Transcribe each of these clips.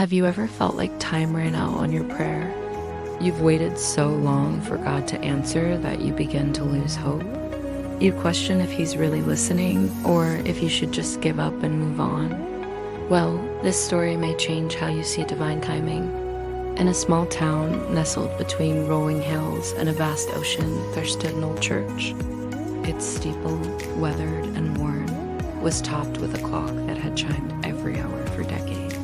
Have you ever felt like time ran out on your prayer? You've waited so long for God to answer that you begin to lose hope. You question if He's really listening or if you should just give up and move on. Well, this story may change how you see divine timing. In a small town nestled between rolling hills and a vast ocean, there stood an old church. Its steeple, weathered and worn, was topped with a clock that had chimed every hour for decades.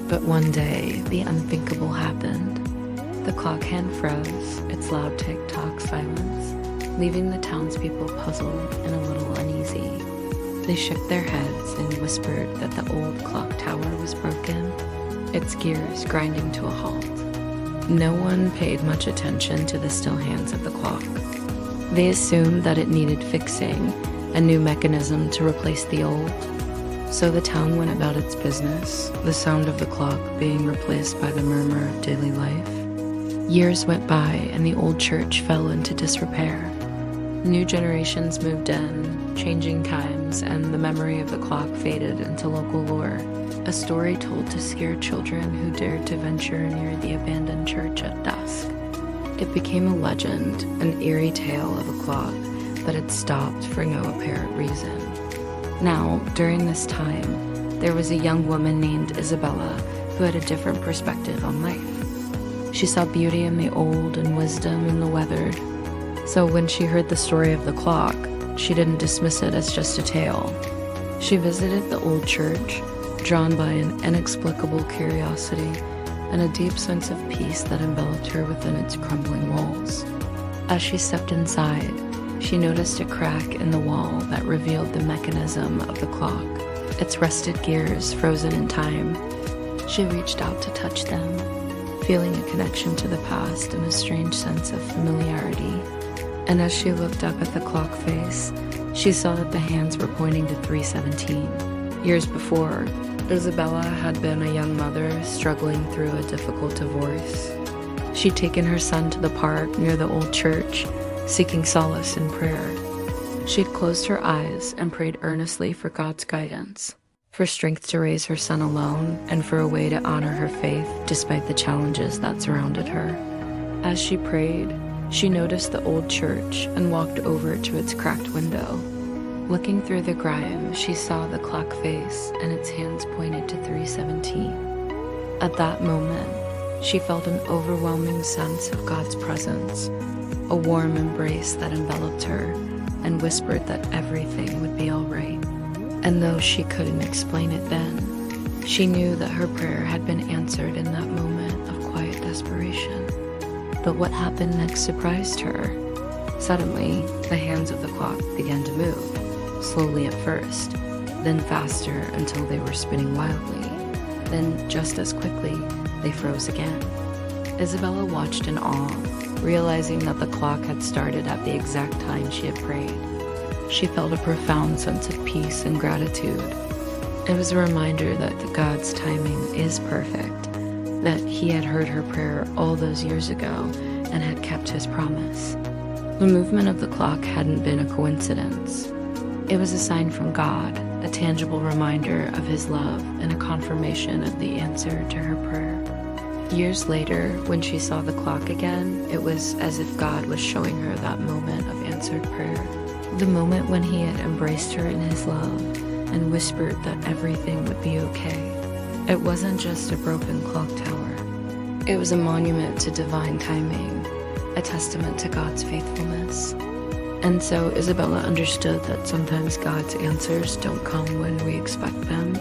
But one day, the unthinkable happened. The clock hand froze, its loud tick-tock silence, leaving the townspeople puzzled and a little uneasy. They shook their heads and whispered that the old clock tower was broken, its gears grinding to a halt. No one paid much attention to the still hands of the clock. They assumed that it needed fixing, a new mechanism to replace the old. So the town went about its business, the sound of the clock being replaced by the murmur of daily life. Years went by and the old church fell into disrepair. New generations moved in, changing times, and the memory of the clock faded into local lore, a story told to scare children who dared to venture near the abandoned church at dusk. It became a legend, an eerie tale of a clock that had stopped for no apparent reason. Now, during this time, there was a young woman named Isabella who had a different perspective on life. She saw beauty in the old and wisdom in the weathered. So when she heard the story of the clock, she didn't dismiss it as just a tale. She visited the old church, drawn by an inexplicable curiosity and a deep sense of peace that enveloped her within its crumbling walls. As she stepped inside, she noticed a crack in the wall that revealed the mechanism of the clock, its rusted gears frozen in time. She reached out to touch them, feeling a connection to the past and a strange sense of familiarity. And as she looked up at the clock face, she saw that the hands were pointing to 3:17. Years before, Isabella had been a young mother struggling through a difficult divorce. She'd taken her son to the park near the old church, seeking solace in prayer. She'd closed her eyes and prayed earnestly for God's guidance, for strength to raise her son alone, and for a way to honor her faith despite the challenges that surrounded her. As she prayed, she noticed the old church and walked over to its cracked window. Looking through the grime, she saw the clock face and its hands pointed to 3:17. At that moment, she felt an overwhelming sense of God's presence, a warm embrace that enveloped her and whispered that everything would be all right. And though she couldn't explain it then, she knew that her prayer had been answered in that moment of quiet desperation. But what happened next surprised her. Suddenly, the hands of the clock began to move, slowly at first, then faster until they were spinning wildly. Then, just as quickly, they froze again. Isabella watched in awe, realizing that the clock had started at the exact time she had prayed. She felt a profound sense of peace and gratitude. It was a reminder that God's timing is perfect, that He had heard her prayer all those years ago and had kept His promise. The movement of the clock hadn't been a coincidence. It was a sign from God, a tangible reminder of His love and a confirmation of the answer to her prayer. Years later, when she saw the clock again, it was as if God was showing her that moment of answered prayer. The moment when He had embraced her in His love and whispered that everything would be okay. It wasn't just a broken clock tower. It was a monument to divine timing, a testament to God's faithfulness. And so Isabella understood that sometimes God's answers don't come when we expect them,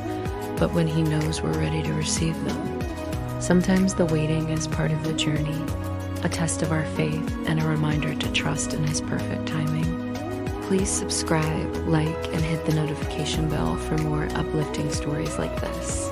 but when He knows we're ready to receive them. Sometimes the waiting is part of the journey, a test of our faith and a reminder to trust in His perfect timing. Please subscribe, like, and hit the notification bell for more uplifting stories like this.